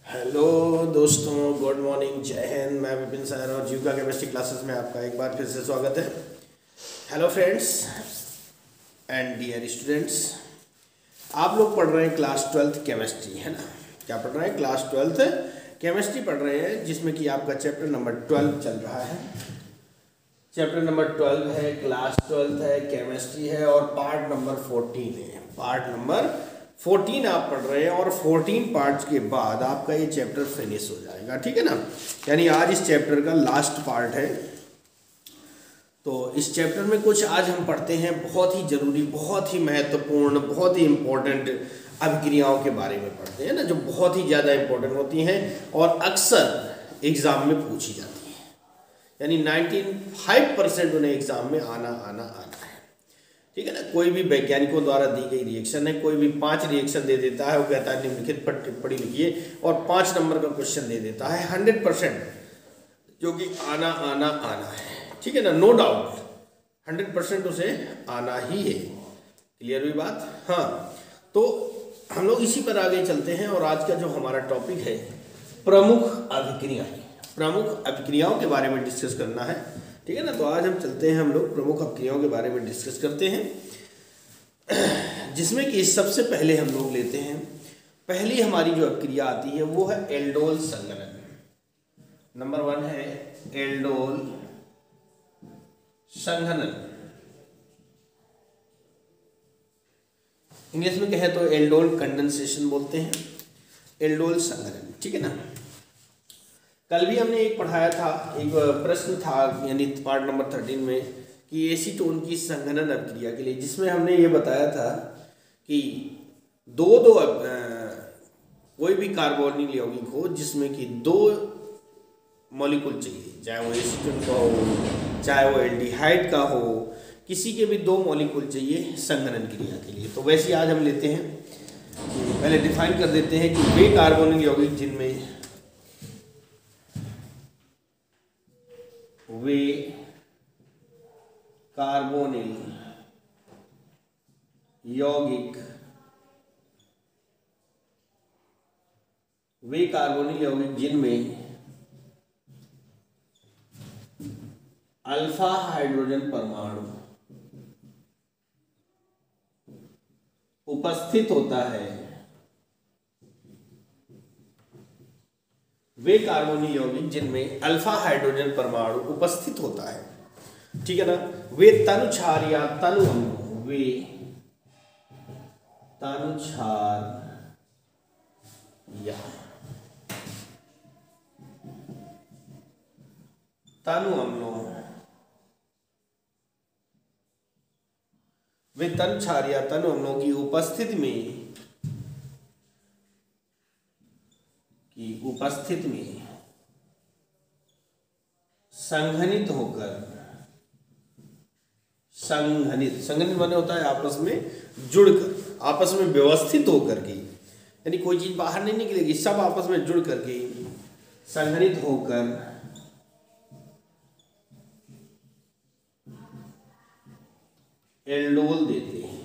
Hello दोस्तों, good morning, जय हिंद। मैं विपिन सर और जीविका केमिस्ट्री क्लासेस में आपका एक बार फिर से स्वागत है। Hello friends and dear students, आप लोग पढ़ रहे हैं क्लास 12th केमिस्ट्री, है ना। क्या पढ़ रहे हैं? क्लास 12th केमिस्ट्री पढ़ रहे हैं, जिसमें कि आपका चैप्टर नंबर 12 चल रहा है। चैप्टर नंबर 12 है, क्लास 12th है, केमिस्ट्री है और पार्ट नंबर 14 है। पार्ट नंबर 14 आप पढ़ रहे हैं और 14 पार्ट्स के बाद आपका ये चैप्टर फिनिश हो जाएगा, ठीक है ना। यानी आज इस चैप्टर का लास्ट पार्ट है। तो इस चैप्टर में कुछ आज हम पढ़ते हैं बहुत ही जरूरी, बहुत ही महत्वपूर्ण, बहुत ही इम्पोर्टेंट अभिक्रियाओं के बारे में पढ़ते हैं ना, जो बहुत ही ज़्यादा इम्पोर्टेंट होती हैं और अक्सर एग्ज़ाम में पूछी जाती हैं। यानी 95% उन्हें एग्ज़ाम में आना है, ठीक है ना। कोई भी वैज्ञानिकों द्वारा दी गई रिएक्शन है, कोई भी 5 रिएक्शन दे देता है, वो कहता है निम्नलिखित पर टिप्पणी लिखिए और 5 नंबर का क्वेश्चन दे देता है 100%, जो कि आना है, ठीक है ना। नो डाउट 100% उसे आना ही है। क्लियर हुई बात? हाँ, तो हम लोग इसी पर आगे चलते हैं और आज का जो हमारा टॉपिक है प्रमुख अभिक्रियाएं, प्रमुख अभिक्रियाओं के बारे में डिस्कस करना है, ठीक है ना। तो आज हम चलते हैं, हम लोग प्रमुख अभिक्रियाओं के बारे में डिस्कस करते हैं, जिसमें कि सबसे पहले हम लोग लेते हैं, पहली हमारी जो अभिक्रिया आती है वो है एल्डोल संघनन। नंबर 1 है एल्डोल संघनन। इंग्लिश में कहें तो एल्डोल कंडेंसेशन बोलते हैं, एल्डोल संघनन, ठीक है ना। कल भी हमने एक पढ़ाया था, एक प्रश्न था यानी पार्ट नंबर 13 में कि एसीटोन की संघनन अभिक्रिया के लिए, जिसमें हमने ये बताया था कि कोई भी कार्बोनिल यौगिक हो जिसमें कि 2 मॉलिक्यूल चाहिए, चाहे वो एसीटोन का हो चाहे वो एल्डिहाइड का हो, किसी के भी 2 मॉलिक्यूल चाहिए संघनन क्रिया के लिए। तो वैसे आज हम लेते हैं, पहले डिफाइन कर देते हैं कि वे कार्बोनिल यौगिक जिनमें वे कार्बोनिल यौगिक जिनमें अल्फा हाइड्रोजन परमाणु उपस्थित होता है, वे कार्बोनिल यौगिक जिनमें अल्फा हाइड्रोजन परमाणु उपस्थित होता है, ठीक है ना। वे तनुछार या तनु अम्ल, वे तनुछार या तनु अम्लों, वे तनुछार या तनु अम्लों की उपस्थिति में संघनित होकर, संघनित माने होता है आपस में जुड़कर, आपस में व्यवस्थित होकर के, यानी कोई चीज बाहर नहीं निकलेगी, सब आपस में जुड़ करके संघनित होकर एल्डोल देते हैं।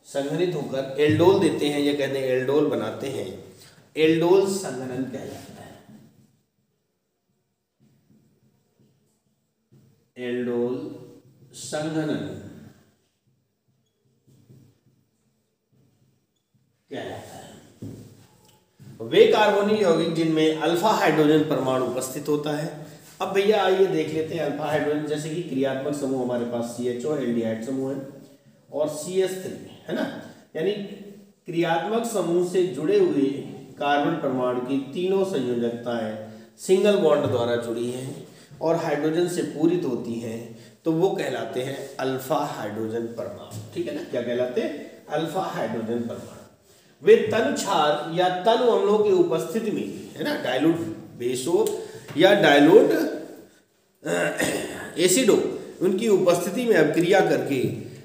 संघनित होकर एल्डोल देते हैं, या कहते हैं एल्डोल बनाते हैं, एल्डोल संघनन कहलाता है, एल्डोल संघनन कहलाता है। वे कार्बोनिल यौगिक जिनमें अल्फा हाइड्रोजन परमाणु उपस्थित होता है। अब भैया आइए देख लेते हैं अल्फा हाइड्रोजन, जैसे कि क्रियात्मक समूह हमारे पास CHO एल्डिहाइड समूह है और CH3 है ना, यानी क्रियात्मक समूह से जुड़े हुए कार्बन परमाणु की तीनों संयोजकताएं सिंगल बॉन्ड द्वारा जुड़ी हैं और हाइड्रोजन से पूरित होती हैं, तो वो कहलाते हैं अल्फा हाइड्रोजन परमाणु, ठीक है ना। क्या कहलाते हैं? अल्फा हाइड्रोजन परमाणु। वे तनुछार या तनु अम्लों की उपस्थिति में, है ना, डाइल्यूट बेसो या डाइल्यूट एसिडो, उनकी उपस्थिति में अभिक्रिया करके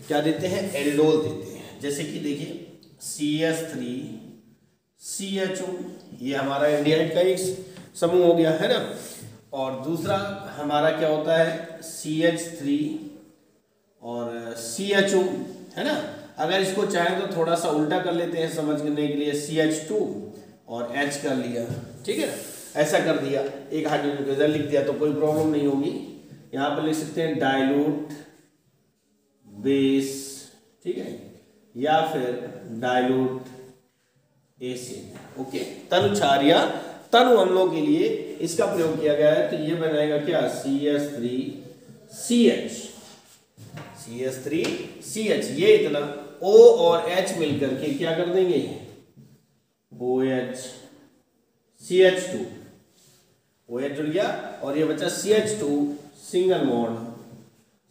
क्या देते हैं? एल्डोल देते हैं। जैसे कि देखिए CH3 CHO, ये हमारा एल्डिहाइड का एक समूह हो गया, है ना। और दूसरा हमारा क्या होता है? CH3 और CHO, है ना। अगर इसको चाहे तो थोड़ा सा उल्टा कर लेते हैं समझने के लिए, CH2 और H कर लिया, ठीक है ना, ऐसा कर दिया, एक हाइड्रोजन को इधर लिख दिया तो कोई प्रॉब्लम नहीं होगी। यहाँ पर लिख सकते हैं डाइल्यूट बेस, ठीक है, या फिर डाइल्यूट एसिड। ओके, तनु क्षार या तनु अम्लों के लिए इसका प्रयोग किया गया है। तो ये बनाएगा क्या, CH3CH, ये इतना O और H मिलकर के क्या कर देंगे, OH, CH2, OH जुड़ गया और ये बचा CH2 सिंगल बॉन्ड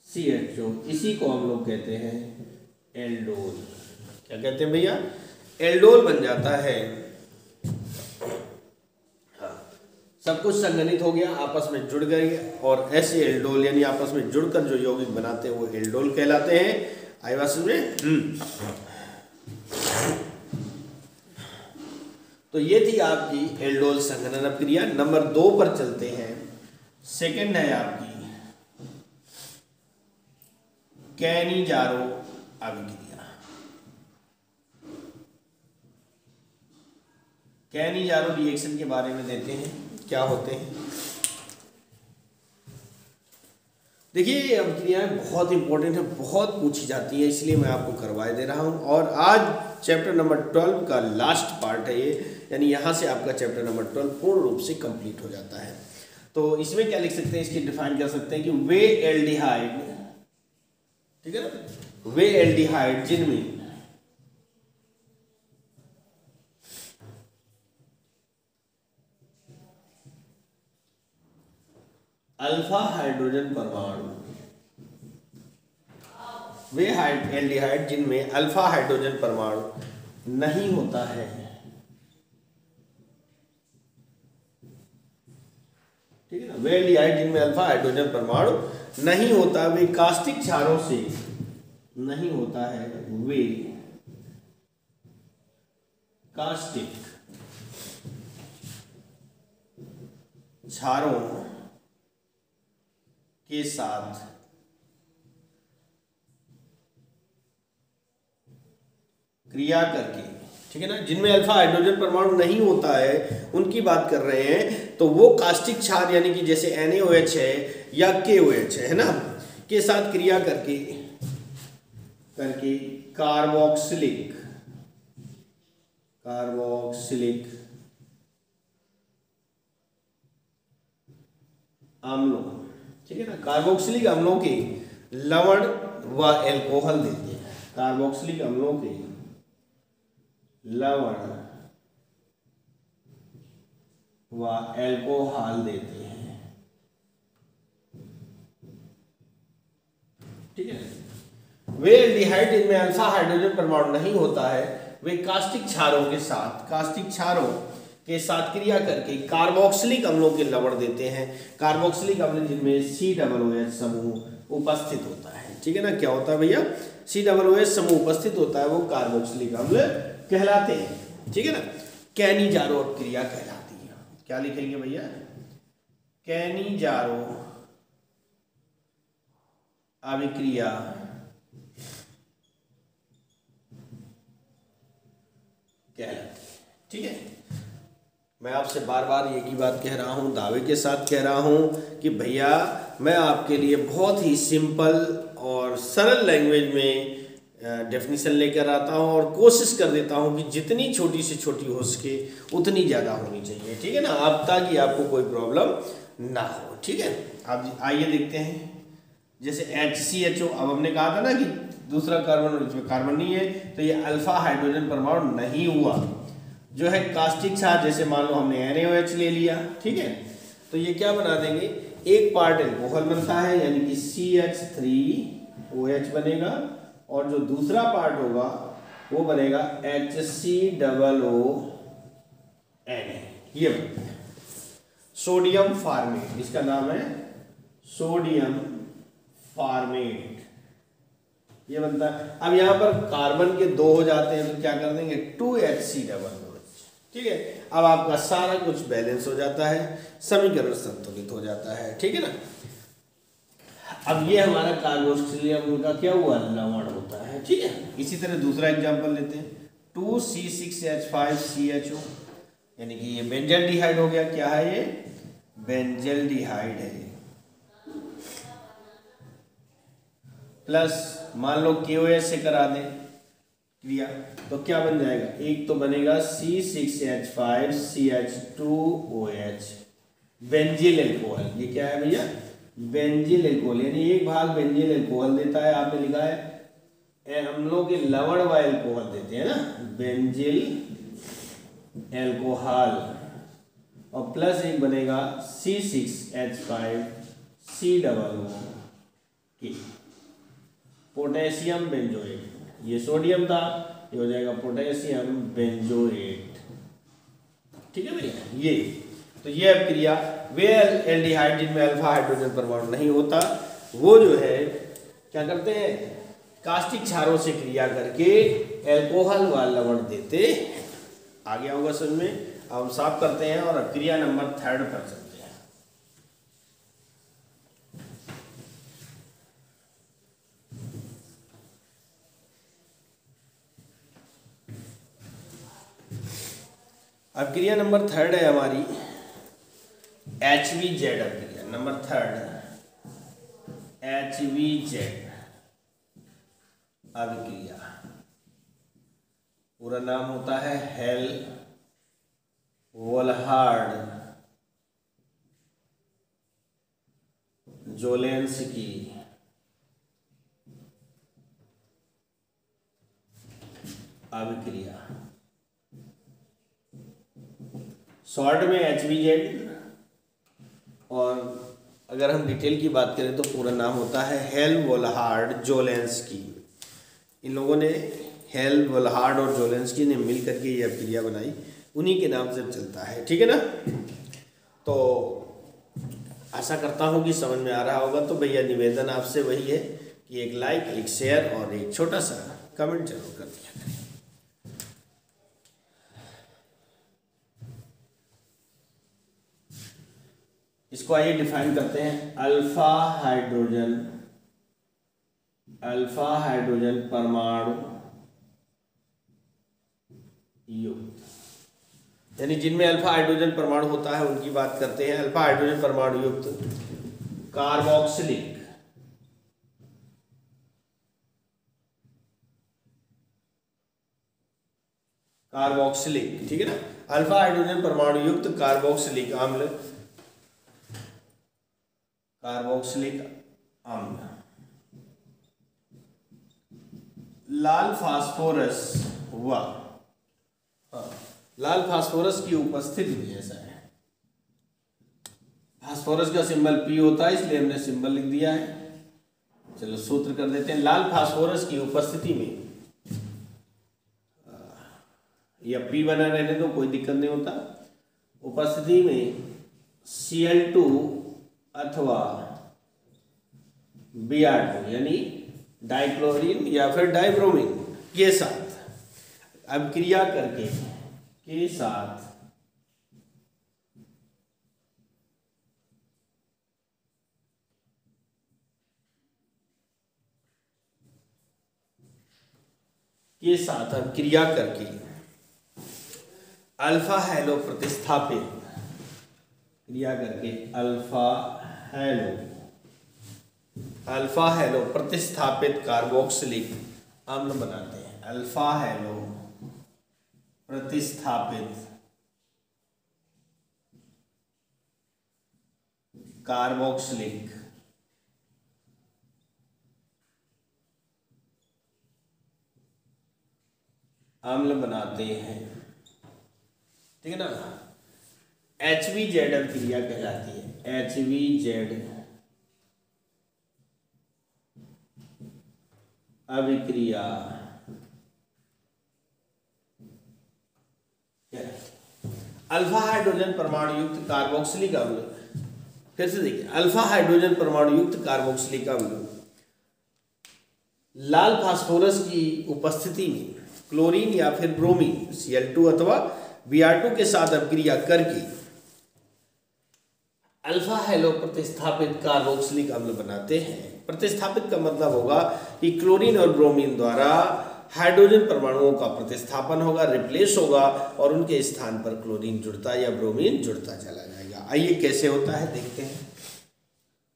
CH2, इसी को हम लोग कहते हैं एल्डोल। क्या कहते हैं भैया, एल्डोल बन जाता है। हाँ, सब कुछ संघनित हो गया, आपस में जुड़ गए और ऐसे एल्डोल यानी आपस में जुड़कर जो यौगिक बनाते हैं वो एल्डोल कहलाते हैं। आई बात समझ में? तो ये थी आपकी एल्डोल संघनन क्रिया। नंबर 2 पर चलते हैं। सेकंड है आपकी कैनिजारो अभिक्रिया। कैनिजारो रिएक्शन के बारे में देते हैं, क्या होते हैं। देखिए ये अभिक्रियाएं बहुत इंपॉर्टेंट है, बहुत पूछी जाती है, इसलिए मैं आपको करवाए दे रहा हूं। और आज चैप्टर नंबर 12 का लास्ट पार्ट है ये, यानी यहाँ से आपका चैप्टर नंबर 12 पूर्ण रूप से कंप्लीट हो जाता है। तो इसमें क्या लिख सकते हैं, इसकी डिफाइन कर सकते हैं कि वे एल्डिहाइड, ठीक है ना, वे एल्डिहाइड जिनमें अल्फा हाइड्रोजन परमाणु, वे एल्डिहाइड जिनमें अल्फा हाइड्रोजन परमाणु नहीं होता है, ठीक है ना, वे एल्डिहाइड जिनमें अल्फा हाइड्रोजन परमाणु नहीं होता, वे कास्टिक क्षारों से नहीं होता है, वे कास्टिक क्षारों के साथ क्रिया करके, ठीक है ना, जिनमें अल्फा हाइड्रोजन परमाणु नहीं होता है उनकी बात कर रहे हैं। तो वो कास्टिक क्षार यानी कि जैसे NaOH है या KOH है ना, के साथ क्रिया करके कार्बोक्सिलिक अम्लों, ठीक है ना, कार्बोक्सिलिक अम्लों के लवण व एल्कोहल देते हैं, कार्बोक्सिलिक अम्लों के लवण व एल्कोहल देते हैं, ठीक है। वे एल्डिहाइड जिनमें अल्फा हाइड्रोजन परमाणु नहीं होता है, वे कास्टिक क्षारों के साथ क्रिया करके कार्बोक्सिलिक अम्लों के लवण देते हैं। कार्बोक्सिलिक अम्ल जिनमें COOH समूह उपस्थित होता है, ठीक है ना, क्या होता है भैया, COOH समूह उपस्थित होता है, वो कार्बोक्सिलिक अम्ल कहलाते हैं, ठीक है ना। कैनिजारो अभिक्रिया कहलाती है। क्या लिखेंगे भैया, कैनिजारो अभिक्रिया कहलाती है, ठीक है। मैं आपसे बार बार एक ही बात कह रहा हूँ, दावे के साथ कह रहा हूँ कि भैया मैं आपके लिए बहुत ही सिंपल और सरल लैंग्वेज में डेफिनेशन लेकर आता हूँ और कोशिश कर देता हूँ कि जितनी छोटी से छोटी हो सके उतनी ज़्यादा होनी चाहिए, ठीक है ना, आप ताकि आपको कोई प्रॉब्लम ना हो, ठीक है। आप आइए देखते हैं, जैसे HCHO, अब हमने कहा था ना कि दूसरा कार्बन और इसमें कार्बन नहीं है, तो ये अल्फा हाइड्रोजन परमाणु नहीं हुआ, जो है कास्टिक क्षार, जैसे मान लो हमने NaOH ले लिया, ठीक है, तो ये क्या बना देंगे, एक पार्ट एल्कोहल बनता है यानी कि CH3OH बनेगा, और जो दूसरा पार्ट होगा वो बनेगा HCOONA, ये बनता है सोडियम फार्मेट, इसका नाम है सोडियम फार्मेट, ये बनता है। अब यहाँ पर कार्बन के 2 हो जाते हैं तो क्या कर देंगे, 2HCOOH, ठीक है। अब आपका सारा कुछ बैलेंस हो जाता है, समीकरण संतुलित हो जाता है, ठीक है ना। अब ये हमारा कार्बोक्सिलिक अम्ल का क्या हुआ, लवण होता है, है, ठीक है। इसी तरह दूसरा एग्जांपल लेते हैं, 2C6H5CHO, यानी कि ये बेंजल्डिहाइड हो गया। क्या है ये? बेंजल्डिहाइड है। प्लस मान लो KOH से करा दें क्रिया, तो क्या बन जाएगा? एक तो बनेगा C6H5CH2OH, बेंजिल एल्कोहल। ये क्या है भैया? बेंजिल एल्कोहल, यानी एक भाग बेंजिल एल्कोहल देता है। आपने लिखा है अम्लों के लवण व एल्कोहल देते हैं ना, बेंजिल एल्कोहल, और प्लस एक बनेगा C6H5COO, पोटेशियम बेंजोएट। ये सोडियम था, ये हो जाएगा पोटेशियम बेंजोएट, ठीक है भैया। ये तो ये अब क्रिया, वे एल्डिहाइड जिनमें अल्फा हाइड्रोजन परमाणु नहीं होता, वो जो है क्या करते हैं? कास्टिक क्षारों से क्रिया करके एल्कोहल व लवण देते। आ गया होगा समझ में? अब हम साफ करते हैं और क्रिया नंबर 3 पर चलते हैं। अब क्रिया नंबर 3 है हमारी HVZ। अब क्रिया नंबर 3 HVZ अभिक्रिया, पूरा नाम होता है हेल-वोल्हार्ड जोलेंस्की अभिक्रिया, शॉर्ट में HVZ। और अगर हम डिटेल की बात करें तो पूरा नाम होता है हेल-वोल्हार्ड जोलेंस्की। इन लोगों ने, हेल-वोल्हार्ड और जोलेंस्की ने मिल करके ये अभिक्रिया बनाई, उन्हीं के नाम से चलता है, ठीक है ना। तो आशा करता हूँ कि समझ में आ रहा होगा। तो भैया निवेदन आपसे वही है कि एक लाइक, एक शेयर और एक छोटा सा कमेंट जरूर कर दिया करें। इसको आइए डिफाइन करते हैं। अल्फा हाइड्रोजन परमाणु युक्त, यानी जिनमें अल्फा हाइड्रोजन परमाणु होता है उनकी बात करते हैं। अल्फा हाइड्रोजन परमाणु युक्त कार्बोक्सिलिक, ठीक है ना। अल्फा हाइड्रोजन परमाणु युक्त कार्बोक्सिलिक अम्ल, लाल फास्फोरस हुआ, लाल फास्फोरस की उपस्थिति में, ऐसा है, फास्फोरस का सिंबल P होता है, इसलिए हमने सिंबल लिख दिया है। चलो सूत्र कर देते हैं। लाल फास्फोरस की उपस्थिति में, या P बना रहने तो कोई दिक्कत नहीं होता, उपस्थिति में Cl2 अथवा Br2 यानी डाइक्लोरीन या फिर डाइब्रोमीन के साथ अभिक्रिया करके के साथ अभिक्रिया करके अल्फा हैलो प्रतिस्थापित, क्रिया करके अल्फा हैलो प्रतिस्थापित कार्बोक्सिलिक अम्ल बनाते हैं। अल्फा हैलो प्रतिस्थापित कार्बोक्सिलिक अम्ल बनाते हैं, ठीक है ना। HVZ अभिक्रिया कहलाती है। HVZ अभिक्रिया अल्फा हाइड्रोजन परमाणु युक्त कार्बोक्सिलिक अम्ल, फिर से देखिए, अल्फा हाइड्रोजन परमाणु युक्त कार्बोक्सिलिक अम्ल लाल फास्फोरस की उपस्थिति में क्लोरीन या फिर ब्रोमीन Cl2 अथवा Br2 के साथ अभिक्रिया करके अल्फा हैलो प्रतिस्थापित कार्बोक्सिलिक अम्ल बनाते हैं। प्रतिस्थापित का मतलब होगा कि क्लोरीन और ब्रोमीन द्वारा हाइड्रोजन परमाणुओं का प्रतिस्थापन होगा, रिप्लेस होगा और उनके स्थान पर क्लोरीन जुड़ता या ब्रोमीन जुड़ता चला जाएगा। आइए कैसे होता है देखते हैं।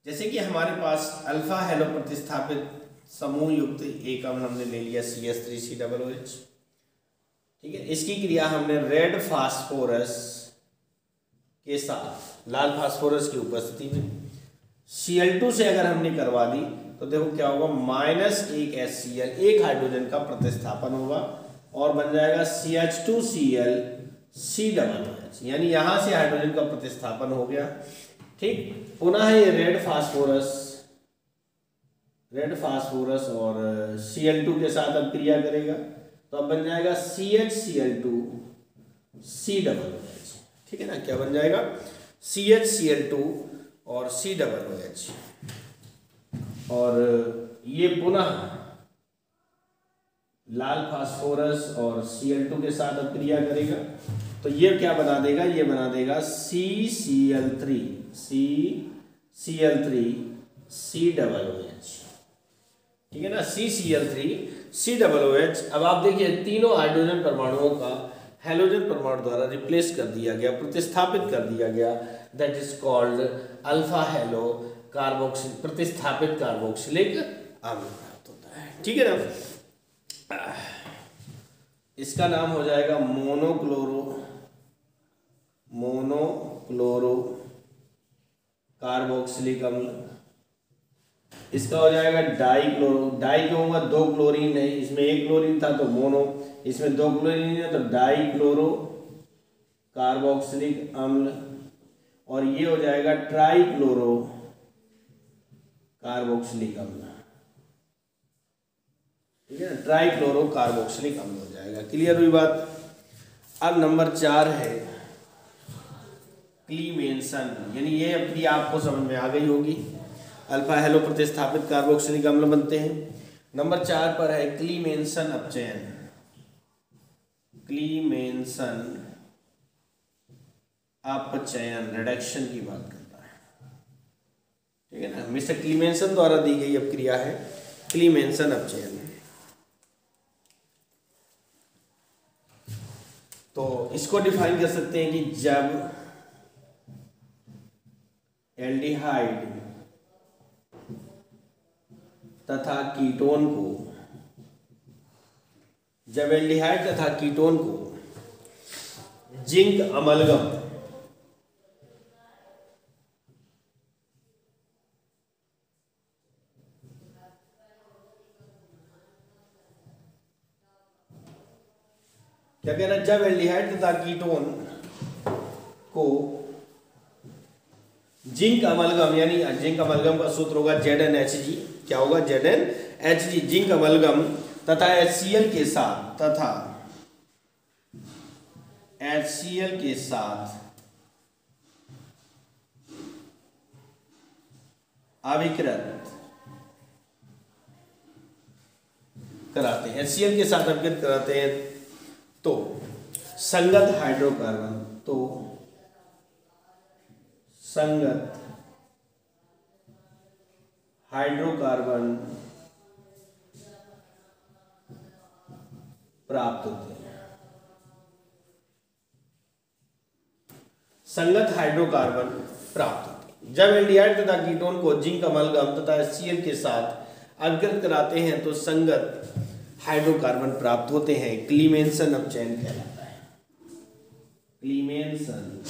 जैसे कि हमारे पास अल्फा हेलो प्रतिस्थापित समूह युक्त एक अम्ल हमने ले लिया CH3COOH, ठीक है। इसकी क्रिया हमने रेड फास्फोरस के साथ लाल फास्फोरस की उपस्थिति में Cl2 से अगर हमने करवा दी तो देखो क्या होगा, -1 HCl, एक हाइड्रोजन का प्रतिस्थापन होगा और बन जाएगा CH2Cl COOH, यानी यहां से हाइड्रोजन का प्रतिस्थापन हो गया, ठीक। पुनः ये रेड फास्फोरस और Cl2 के साथ अब क्रिया करेगा तो अब बन जाएगा CHCl2 COOH, ठीक है ना। क्या बन जाएगा, CHCl2 और COOH, और ये पुनः लाल फास्फोरस और Cl2 के साथ अब क्रिया करेगा तो ये क्या बना देगा, ये बना देगा CCl3 COOH, ठीक है ना, CCl3 COOH। अब आप देखिए तीनों हाइड्रोजन परमाणुओं का हैलोजन परमाणु द्वारा रिप्लेस कर दिया गया, प्रतिस्थापित कर दिया गया, that is called alpha hello carboxyl प्रतिस्थापित कार्बोक्सिलिक अम्ल प्राप्त होता है, ठीक है ना। इसका नाम हो जाएगा मोनोक्लोरो कार्बोक्सिलिक अम्ल। इसका हो जाएगा डाइक्लोरो, डाई क्यों होगा, दो क्लोरीन है, इसमें एक क्लोरीन था तो मोनो, इसमें दो क्लोरीन है तो डाइक्लोरो कार्बोक्सिलिक अम्ल। और ये हो जाएगा ट्राइक्लोरो कार्बोक्सिलिक अम्ल, ठीक है ना, ट्राइक्लोरो कार्बोक्सिलिक अम्ल हो जाएगा। क्लियर हुई बात। अब नंबर 4 है क्लीमेंसन, यानी ये अपनी आपको समझ में आ गई होगी, अल्फा हेलो प्रतिस्थापित कार्बोक्सिलिक अम्ल बनते हैं। नंबर 4 पर है क्लीमेंसन अपचयन। क्लीमेंसन अपचयन रिडक्शन की बात करता है, ठीक है ना। मिस्टर क्लीमेंसन द्वारा दी गई अब क्रिया है क्लीमेंसन अपचयन। तो इसको डिफाइन कर सकते हैं कि जब एल्डिहाइड तथा कीटोन को जिंक अमलगम क्या कह रहा है, जब एल्डिहाइड तथा कीटोन को जिंक अमलगम, यानी जिंक अमलगम का सूत्र होगा ZnHg, क्या होगा ZnHg, जिंक अमलगम तथा HCl के साथ अभिकृत कराते हैं, HCl के साथ अभिकृत कराते हैं तो संगत हाइड्रोकार्बन प्राप्त होते हैं। संगत हाइड्रोकार्बन प्राप्त होते हैं जब एल्डिहाइड तथा कीटोन को जिंक अमलगम तथा HCl के साथ अभिकृत कराते हैं तो संगत हाइड्रोकार्बन प्राप्त होते हैं। क्लीमेंसन अपचयन कहलाता है। क्लीमेंसन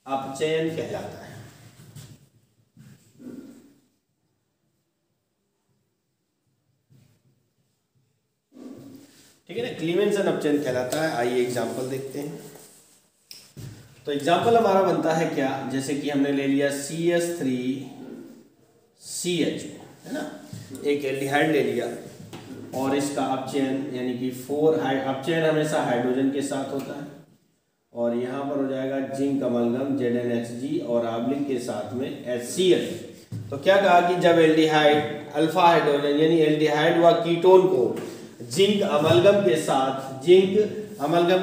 अपचयन कहलाता है। ठीक है ना, क्लीमेंसन अपचयन कहलाता है। आइए एग्जाम्पल देखते हैं। तो एग्जाम्पल हमारा बनता है क्या, जैसे कि हमने ले लिया CH3CH, है ना, एक एल्डिहाइड ले लिया और इसका अपचयन यानी कि अपचयन हमेशा हाइड्रोजन के साथ होता है और यहाँ पर हो जाएगा जिंक अमलगम ZnHg और आम्लिक के साथ में HCl। तो क्या कहा कि जब एल्डिहाइड अल्फा हाइड्रोजन यानी एल्डिहाइड व कीटोन को जिंक अमलगम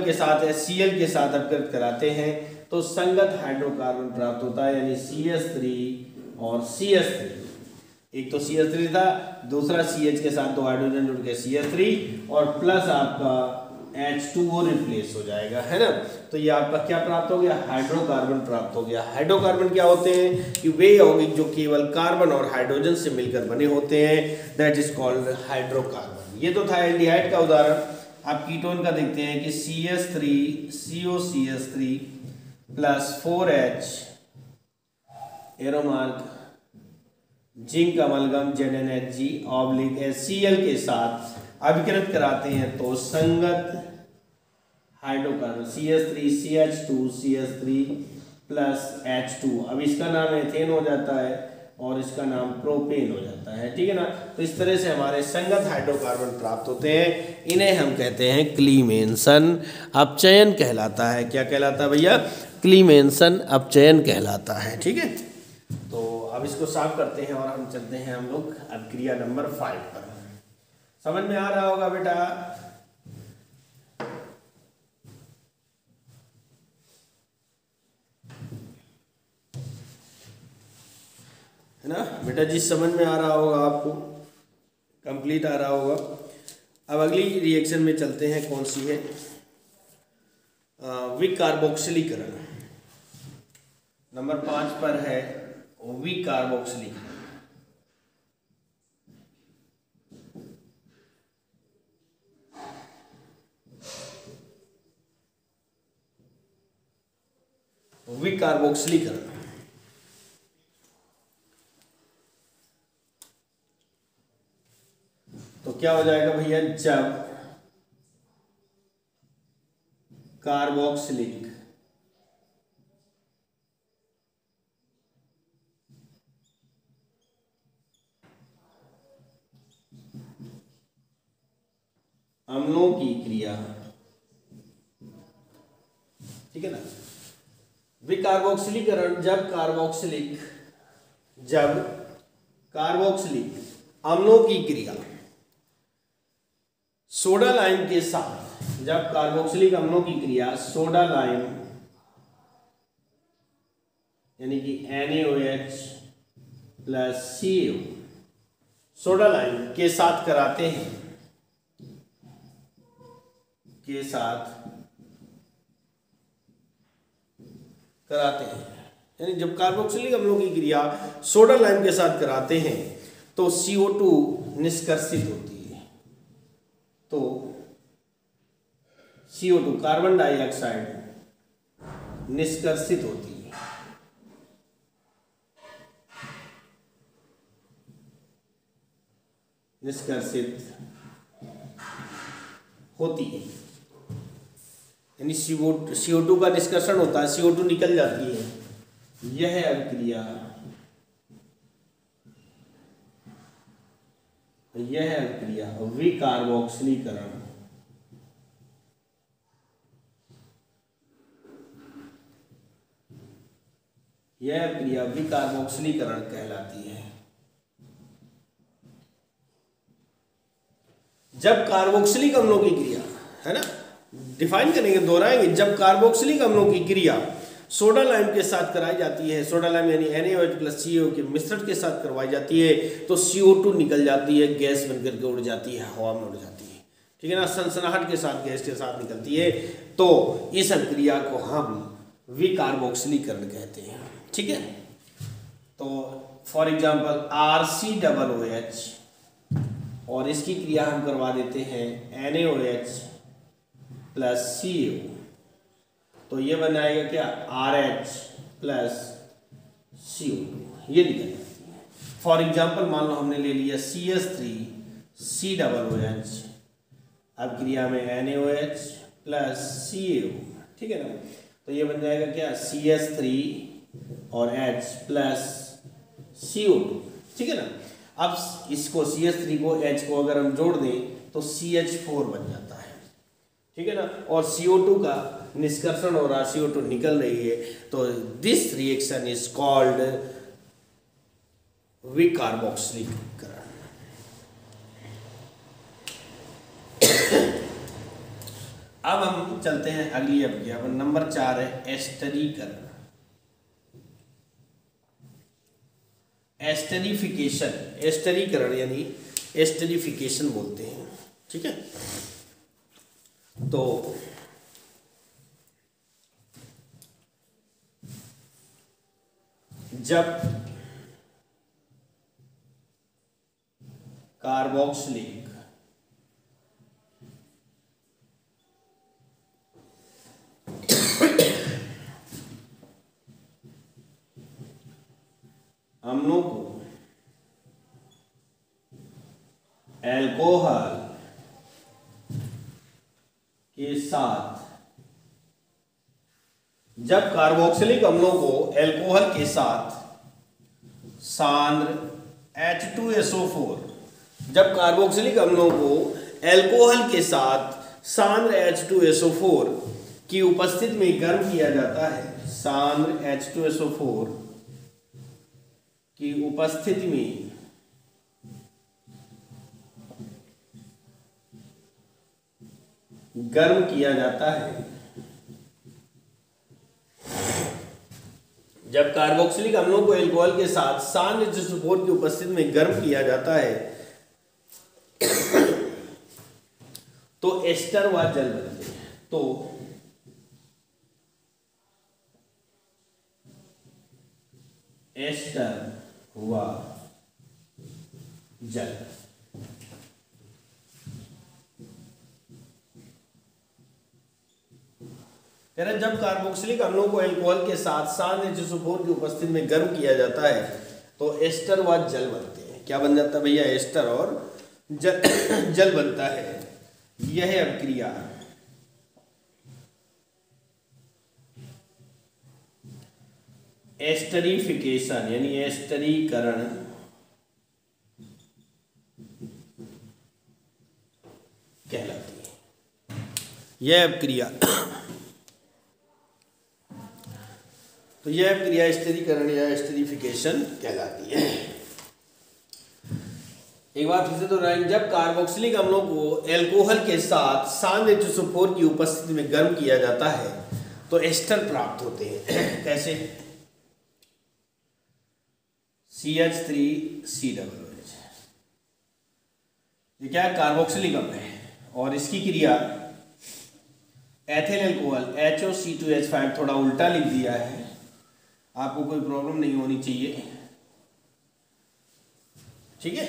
के साथ HCl के साथ अपकृत कराते हैं तो संगत हाइड्रोकार्बन प्राप्त होता है, यानी CH3 और CH3, एक तो CH3 था, दूसरा CH के साथ 2 हाइड्रोजन जुड़ के CH3 और प्लस आपका H2O रिप्लेस हो जाएगा, है ना। तो ये आपका क्या प्राप्त हो गया, हाइड्रोकार्बन प्राप्त हो गया। हाइड्रोकार्बन क्या होते हैं कि वे यौगिक जो केवल कार्बन और हाइड्रोजन से मिलकर बने होते हैं, दैट इज कॉल्ड हाइड्रोकार्बन। ये तो था एल्डिहाइड का उदाहरण। आप कीटोन का देखते हैं कि CH3 COCH3 plus 4H arrow mark zinc amalgam ZnHg oblique HCl के साथ अभिकृत कराते हैं तो संगत hydrocarbon CH3 CH2 CH3 plus H2, अब इसका नाम एथेन हो जाता है और इसका नाम प्रोपेन हो जाता है, ठीक है ना। तो इस तरह से हमारे संगत हाइड्रोकार्बन प्राप्त होते हैं, इन्हें हम कहते हैं क्लीमेंसन अपचयन कहलाता है। क्या कहलाता है भैया, क्लीमेंसन अपचयन कहलाता है, ठीक है। तो अब इसको साफ करते हैं और हम चलते हैं हम लोग अभिक्रिया नंबर 5 पर। समझ में आ रहा होगा बेटा, है ना बेटा जी, समझ में आ रहा होगा आपको, कंप्लीट आ रहा होगा। अब अगली रिएक्शन में चलते हैं, कौन सी है, विकार्बोक्सिलीकरण। नंबर 5 पर है विकार्बोक्सिलीकरण। विकार्बोक्सिलीकरण तो क्या हो जाएगा भैया, जब कार्बोक्सिलिक अम्लों की क्रिया, ठीक है ना, विकार्बोक्सिलीकरण जब कार्बोक्सिलिक अम्लों की क्रिया सोडा लाइम के साथ, जब कार्बोक्सिलिक अम्लों की क्रिया सोडा लाइम यानी कि NaOH plus CO soda lime के साथ कराते हैं, यानी जब कार्बोक्सिलिक अम्लों की क्रिया सोडा लाइम के साथ कराते हैं तो CO2 निष्कर्षित होती है। तो CO2 कार्बन डाइऑक्साइड निष्कर्षित होती है, यानी CO2 का निष्कर्षण होता है, CO2 निकल जाती है। यह अभिक्रिया विकार्बोक्सिलीकरण कहलाती है। जब कार्बोक्सिलिक अम्लों की क्रिया, है ना, डिफाइन करेंगे, दोहराएंगे, जब कार्बोक्सिलिक अम्लों की क्रिया सोडा लाइम के साथ कराई जाती है, सोडा लाइम यानी NaOH प्लस CO के मिश्रण के साथ करवाई जाती है तो CO2 निकल जाती है, गैस बनकर के उड़ जाती है, हवा में उड़ जाती है, ठीक है ना, सनसनाहट के साथ गैस के साथ निकलती है। तो इस अभिक्रिया को हम विकार्बोक्सिलीकरण कहते हैं, ठीक है। तो फॉर एग्जाम्पल RCOOH और इसकी क्रिया हम करवा देते हैं NaOH प्लस CO, तो ये बनाएगा क्या, RH प्लस CO2, ये निकल जाती है। फॉर एग्जाम्पल मान लो हमने ले लिया CH3COOH, अब क्रिया में NaOH प्लस CO, ठीक है ना, तो ये बन जाएगा क्या, CH3 और H प्लस CO2, ठीक है ना। अब इसको CH3 को H को अगर हम जोड़ दें तो CH4 बन जाता है, ठीक है ना, और CO2 का निष्कर्षण हो रहा, CO2 निकल रही है, तो दिस रिएक्शन इज कॉल्ड विकार्बोक्सिलीकरण। अब हम चलते हैं अगली अभिक्रिया पर। नंबर 4 है एस्टरीकरण। एस्टरीफिकेशन, एस्टरीकरण यानी एस्टरीफिकेशन बोलते हैं, ठीक है। तो जब कार्बोक्सिलिक अम्लों को एल्कोहल के साथ, जब कार्बोक्सिलिक अम्लों को एल्कोहल के साथ सांद्र H2SO4, जब कार्बोक्सिलिक अम्लों को एल्कोहल के साथ सांद्र H2SO4 की उपस्थिति में गर्म किया जाता है, सांद्र H2SO4 की उपस्थिति में गर्म किया जाता है, जब कार्बोक्सिलिक अम्लों को एल्कोहल के साथ सांद्र H2SO4 की उपस्थिति में गर्म किया जाता है तो एस्टर व जल बनते हैं। तो एस्टर व जल, जब कार्बोक्सिलिक अम्लों को एल्कोहल के साथ सांद्र H2SO4 की उपस्थिति में गर्म किया जाता है तो एस्टर व जल बनते हैं। क्या बन जाता है भैया? एस्टर और जल बनता है। यह अभिक्रिया एस्टरीफिकेशन यानी एस्टरीकरण कहलाती है। यह अभिक्रिया तो यह अभिक्रिया एस्टरीकरण या एस्टरीफिकेशन कहलाती है। एक बार फिर से दोहराएंगे, जब कार्बोक्सिलिक अम्लों को एल्कोहल के साथ सांद्र H2SO4 की उपस्थिति में गर्म किया जाता है तो एस्टर प्राप्त होते हैं। कैसे? CH3COOH, ये क्या है? कार्बोक्सिलिक अम्ल है और इसकी क्रिया एथिल अल्कोहल HOC2H5, थोड़ा उल्टा लिख दिया है, आपको कोई प्रॉब्लम नहीं होनी चाहिए, ठीक है।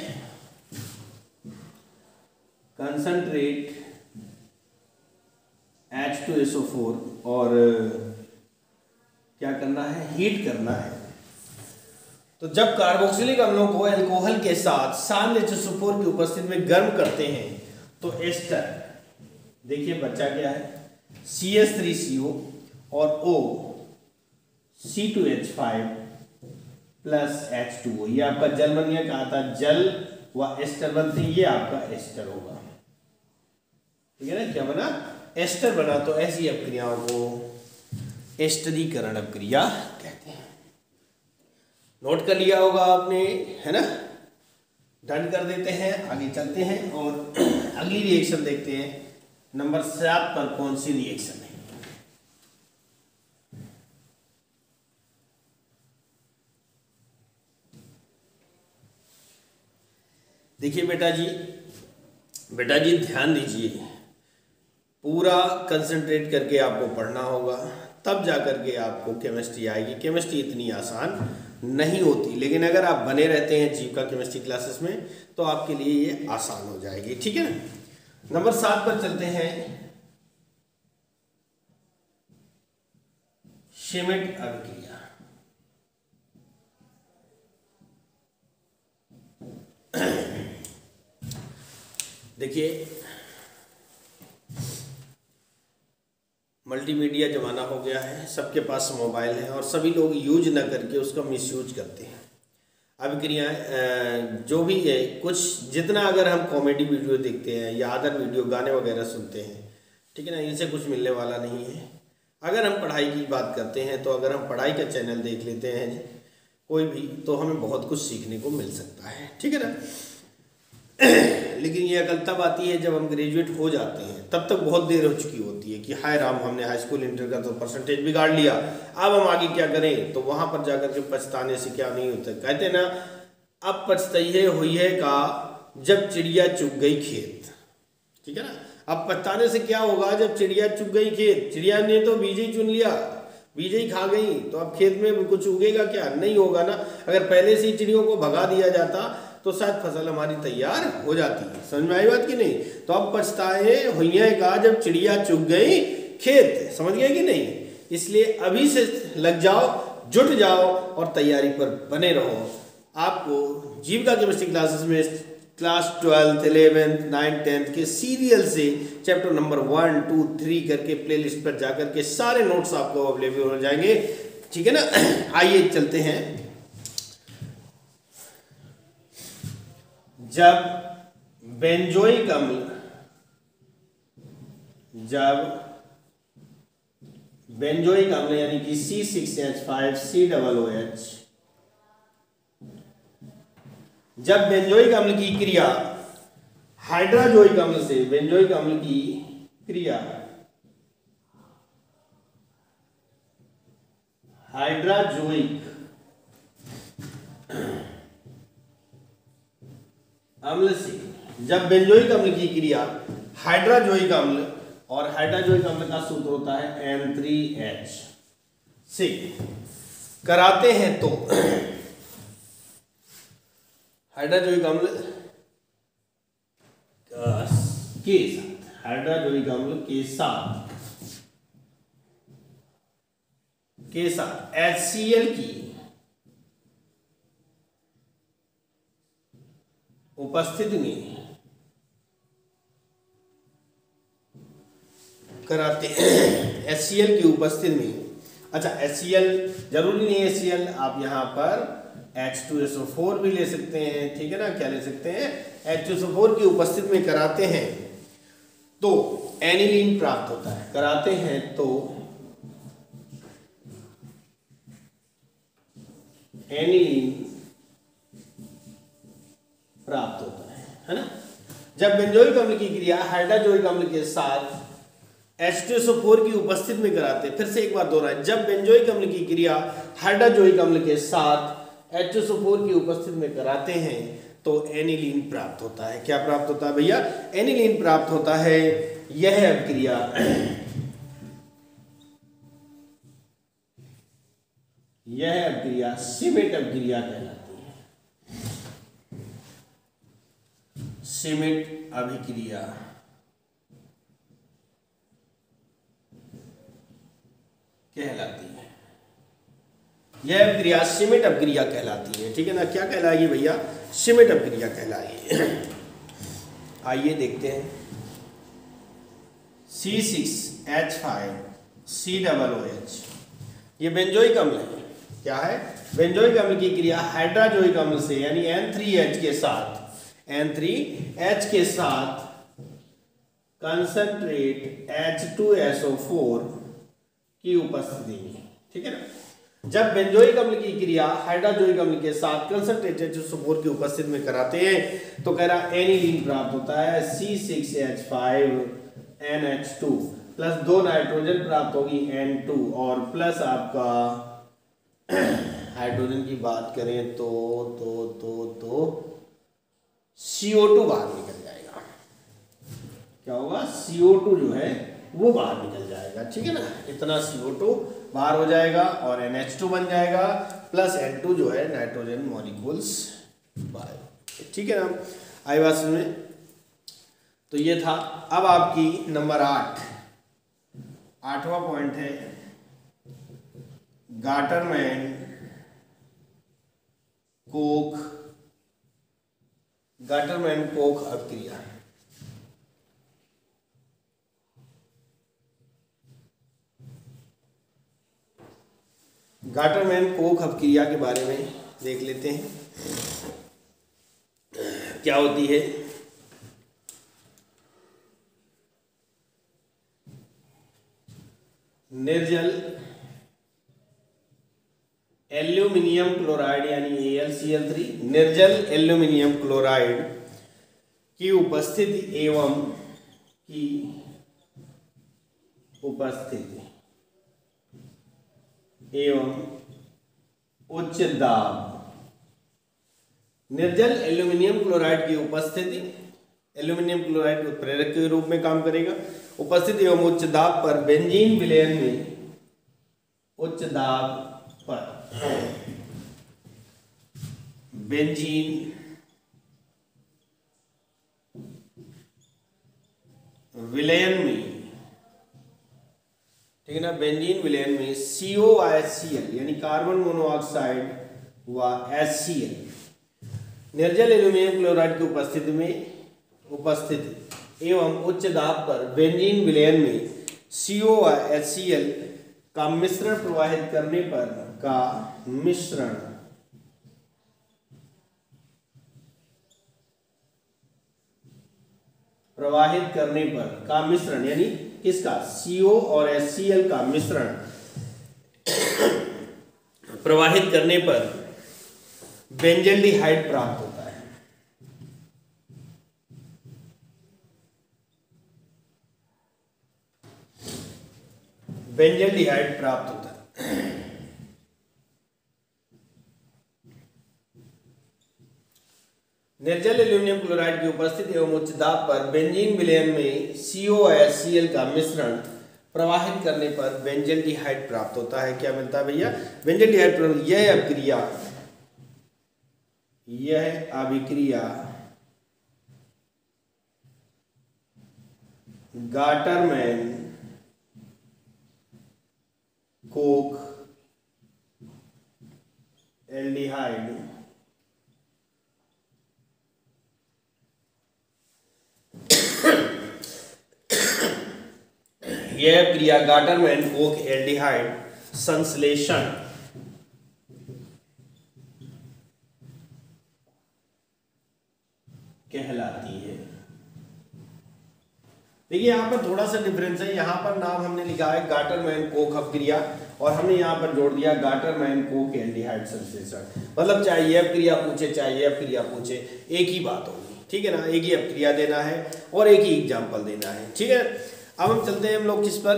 कंसंट्रेट H2SO4 और क्या करना है? हीट करना है। तो जब कार्बोक्सिलिक अम्लों को एल्कोहल के साथ सांद्र H2SO4 की उपस्थिति में गर्म करते हैं तो एस्टर, देखिए बच्चा क्या है? CH3CO और O C2H5 प्लस H2O, ये आपका जल बन गया। कहा था जल व एस्टर बनते हैं, ये आपका एस्टर होगा, ठीक है ना। क्या बना? एस्टर बना। तो ऐसी अभिक्रियाओं को एस्टरीकरण अभिक्रिया कहते हैं। नोट कर लिया होगा आपने, है ना। डन कर देते हैं, आगे चलते हैं और अगली रिएक्शन देखते हैं। नंबर 7 पर कौन सी रिएक्शन है? देखिए बेटा जी ध्यान दीजिए, पूरा कंसंट्रेट करके आपको पढ़ना होगा, तब जाकर के आपको केमिस्ट्री आएगी। केमिस्ट्री इतनी आसान नहीं होती, लेकिन अगर आप बने रहते हैं जीविका केमिस्ट्री क्लासेस में तो आपके लिए ये आसान हो जाएगी, ठीक है ना। नंबर 7 पर चलते हैं। शेमिट अभिक्रिया। देखिए मल्टीमीडिया ज़माना हो गया है, सबके पास मोबाइल है और सभी लोग यूज ना करके उसका मिसयूज करते हैं। अभिक्रियाएं जो भी है, कुछ जितना अगर हम कॉमेडी वीडियो देखते हैं या अदर वीडियो गाने वगैरह सुनते हैं, ठीक है ना, इनसे कुछ मिलने वाला नहीं है। अगर हम पढ़ाई की बात करते हैं तो अगर हम पढ़ाई का चैनल देख लेते हैं कोई भी, तो हमें बहुत कुछ सीखने को मिल सकता है, ठीक है ना। लेकिन ये अकल तब आती है जब हम ग्रेजुएट हो जाते हैं, तब तक बहुत देर हो चुकी होती है कि हाय राम, हमने हाई स्कूल इंटर का तो परसेंटेज बिगाड़ लिया, अब हम आगे क्या करें। तो वहाँ पर जाकर के पछताने से क्या नहीं होता। कहते हैं ना, अब पछताइए हुई है का जब चिड़िया चुग गई खेत। ठीक है ना। अब पछताने से क्या होगा, जब चिड़िया चुग गई खेत, चिड़िया ने तो बीज ही चुन लिया, बीज ही खा गई, तो अब खेत में कुछ उगेगा क्या, नहीं होगा ना। अगर पहले से ही चिड़ियों को भगा दिया जाता तो शायद फसल हमारी तैयार हो जाती है। समझ में आई बात कि नहीं। तो अब पछताए हुई है का जब चिड़िया चुग गई खेत। समझ गए कि नहीं। इसलिए अभी से लग जाओ, जुट जाओ और तैयारी पर बने रहो। आपको जीविका केमिस्ट्री क्लासेस में class 12th 11th 9th 10th के सीरियल से चैप्टर नंबर 1 2 3 करके प्लेलिस्ट पर जाकर के सारे नोट्स आपको अवेलेबल हो जाएंगे। ठीक है ना। आइए चलते हैं। जब बेंजोइक अम्ल यानी कि C6H5COOH, जब बेंजोइक अम्ल की क्रिया हाइड्राजोइक अम्ल से, बेंजोइक अम्ल की क्रिया हाइड्राजोइक अम्ल से, जब बेंजोइक अम्ल की क्रिया हाइड्राजोइक अम्ल, और हाइड्राजोइक अम्ल का सूत्र होता है N3H से कराते हैं तो हाइड्राजोइक अम्ल के साथ, हाइड्राजोइक अम्ल के साथ HCl की उपस्थिति में कराते हैं। HCl की उपस्थिति में, अच्छा HCl जरूरी नहीं है HCl, आप यहाँ पर H2SO4 भी ले सकते हैं। ठीक है ना। क्या ले सकते हैं, H2SO4 की उपस्थिति में कराते हैं तो एनिलीन प्राप्त होता है। कराते हैं तो एनिलीन प्राप्त होता है ना। जब बेंजोइक अम्ल की क्रिया हाइड्राजोइक अम्ल के साथ H2SO4 की उपस्थिति में कराते हैं, फिर से एक बार दोहराएं, जब बेंजोइक अम्ल की क्रिया हाइड्राजोइक अम्ल के साथ H2SO4 की उपस्थिति में कराते हैं तो एनिलीन प्राप्त होता है। क्या प्राप्त होता है भैया, एनिलीन प्राप्त होता है। यह अभिक्रिया सिमेट अभिक्रिया कहलाती है। सिमेट अभिक्रिया कहलाती है। यह अभिक्रिया सिमेट अभिक्रिया कहलाती है। ठीक है ना। क्या कहलाएगी भैया, सिमेट अभिक्रिया कहलाएगी। आइए देखते हैं। C6H5COOH ये बेंजोइक अम्ल है। क्या है, बेंजोइक अम्ल की क्रिया हाइड्राजोइक अम्ल से यानी N3H के साथ कंसंट्रेट H2SO4 की उपस्थिति में। ठीक है ना। जब बेंजोइक अम्ल की क्रिया हाइड्राजोइक अम्ल के साथ कंसंट्रेट H2SO4 की उपस्थिति में कराते हैं तो कह रहा एनिलीन प्राप्त होता है। C6H5NH2 प्लस 2 नाइट्रोजन प्राप्त होगी N2 और प्लस आपका हाइड्रोजन की बात करें तो CO2 बाहर निकल जाएगा। क्या होगा, CO2 जो है वो बाहर निकल जाएगा। ठीक है ना। इतना CO2 बाहर हो जाएगा और NH2 बन जाएगा प्लस N2 जो है नाइट्रोजन मॉलिक्यूल्स बाहर। ठीक है ना। आई बात समझ में। तो ये था। अब आपकी नंबर 8वां पॉइंट है गाटरमैन कोख अभिक्रिया। गाटरमैन कोख अभिक्रिया के बारे में देख लेते हैं क्या होती है। निर्जल एल्यूमिनियम क्लोराइड यानी AlCl3, निर्जल एल्यूमिनियम क्लोराइड की उपस्थिति एवं उच्च दाब निर्जल एल्यूमिनियम क्लोराइड की उपस्थिति, एल्यूमिनियम क्लोराइड उत्प्रेरक के रूप में काम करेगा। उपस्थिति एवं उच्च दाब पर बेंजीन विलयन में, उच्च दाब पर बेंजीन विलयन में, ठीक है ना, बेंजीन विलयन में COHCl यानी कार्बन मोनोऑक्साइड व HCl, निर्जल एल्यूमिनियम क्लोराइड की उपस्थिति एवं उच्च दाब पर बेंजीन विलयन में COHCl का मिश्रण प्रवाहित करने पर का मिश्रण यानी किसका, CO और HCl का मिश्रण प्रवाहित करने पर बेंजल्डिहाइड प्राप्त होता है। बेंजल्डिहाइड प्राप्त होता है। निर्जल एल्यूमिनियम क्लोराइड की उपस्थिति एवं उच्च दाब पर बेंजीन विलयन में COHCl का मिश्रण प्रवाहित करने पर बेंजल्डिहाइड प्राप्त होता है। क्या मिलता है भैया, बेंजल्डिहाइड। यह अभिक्रिया गाटरमैन कोक एल्डिहाइड यह क्रिया गाटरमैन कोक एल्डिहाइड संश्लेषण कहलाती है। देखिए यहाँ पर थोड़ा सा डिफरेंस है, यहाँ पर नाम हमने लिखा है गाटरमैन कोक अपक्रिया और हमने यहाँ पर जोड़ दिया गाटरमैन कोक एल्डिहाइड संश्लेषण। मतलब चाहे ये अपक्रिया पूछे चाहे ये अपक्रिया पूछे एक ही बात होगी, ठीक है ना, एक ही अपक्रिया देना है और एक ही एग्जाम्पल देना है, ठीक है। अब हम चलते हैं हम लोग किस पर,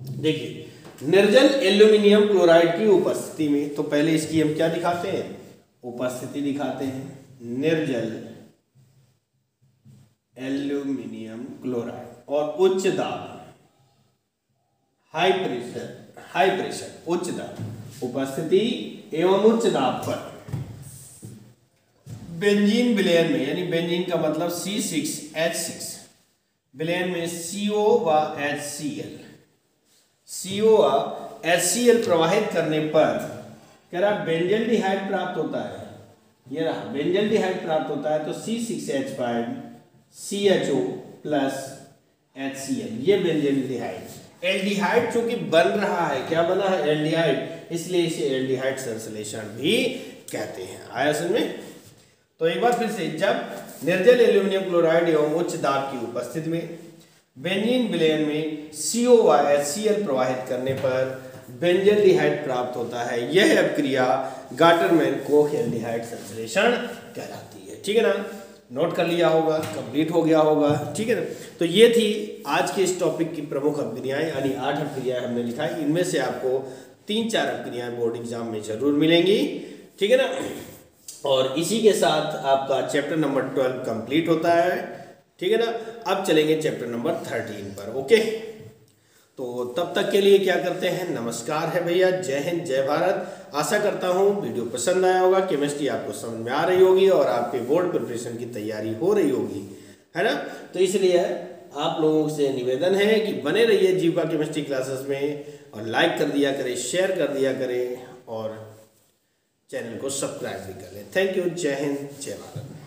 देखिए निर्जल एल्यूमिनियम क्लोराइड की उपस्थिति में, तो पहले इसकी हम क्या दिखाते हैं, उपस्थिति दिखाते हैं। निर्जल एल्यूमिनियम क्लोराइड और उच्च दाब, हाई प्रेशर उच्च दाब, उपस्थिति एवं उच्च दाब पर बेंजीन विलयन में, यानी बेंजीन का मतलब C6H6 विलयन में CO व HCl प्रवाहित करने पर कह रहा बेंजल्डिहाइड प्राप्त होता है। ये रहा बेंजल्डिहाइड प्राप्त होता है, तो C6H5 CHO प्लस HCl, ये बेंजल्डिहाइड। एल्डिहाइड चूंकि बन रहा है, क्या बना है, एल्डिहाइड, इसलिए इसे एल्डिहाइड संश्लेषण भी कहते हैं। आया समझ में। तो एक बार फिर से, जब निर्जल एल्यूमिनियम क्लोराइड एवं उच्च दाब की उपस्थिति में बेंजीन विलयन में CO व HCl प्रवाहित करने पर बेंजल्डिहाइड प्राप्त होता है, यह अपक्रिया गाटरमैन कोक एल्डिहाइड संश्लेषण कहलाती है, ठीक है ना। नोट कर लिया होगा, कंप्लीट हो गया होगा, ठीक है ना। तो ये थी आज के इस टॉपिक की प्रमुख अपक्रियाएं, यानी 8 अपक्रियाएं हमने लिखा है। इनमें से आपको 3-4 अपक्रियाएं बोर्ड एग्जाम में जरूर मिलेंगी, ठीक है ना। और इसी के साथ आपका चैप्टर नंबर 12 कंप्लीट होता है, ठीक है ना। अब चलेंगे चैप्टर नंबर 13 पर, ओके। तो तब तक के लिए क्या करते हैं, नमस्कार है भैया, जय हिंद जय भारत। आशा करता हूँ वीडियो पसंद आया होगा, केमिस्ट्री आपको समझ में आ रही होगी और आपके बोर्ड प्रिपरेशन की तैयारी हो रही होगी, है ना। तो इसलिए आप लोगों से निवेदन है कि बने रहिए जीवा केमिस्ट्री क्लासेस में और लाइक कर दिया करें, शेयर कर दिया करें और चैनल को सब्सक्राइब भी कर लें। थैंक यू, जय हिंद जय भारत।